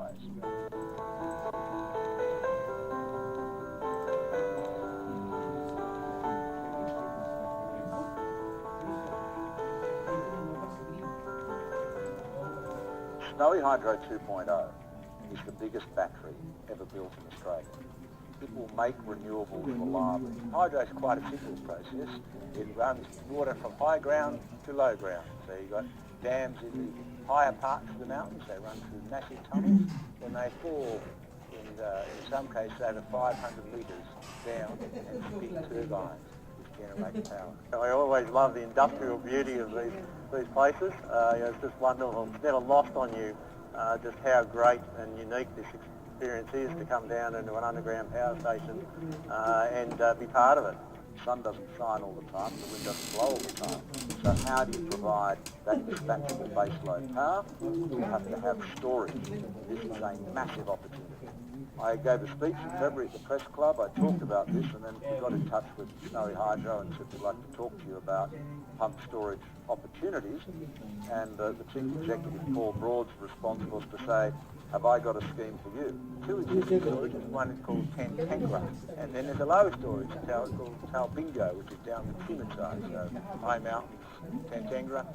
hydros. Snowy Hydro 2.0 is the biggest battery ever built in Australia. It will make renewables reliable. Hydro is quite a simple process. It runs water from high ground to low ground. So you've got dams in the higher parts of the mountains. They run through massive tunnels. When they fall, in some cases, over 500 metres down, and big turbines which generate power. I always love the industrial beauty of these places. It's just wonderful. It's never lost on you just how great and unique this experience is to come down into an underground power station and be part of it. The sun doesn't shine all the time, the wind doesn't blow all the time. So how do you provide that dispatchable baseload power? You have to have storage. This is a massive opportunity. I gave a speech in February at the Press Club. I talked about this and then we got in touch with Snowy Hydro and said we'd like to talk to you about pump storage opportunities. And the Chief Executive, Paul Broad's response was to say, have I got a scheme for you? Two existing storages, one is called Tangra, and then there's a lower storage called Talbingo, which is down the Timor side, so high mountains, Tangra.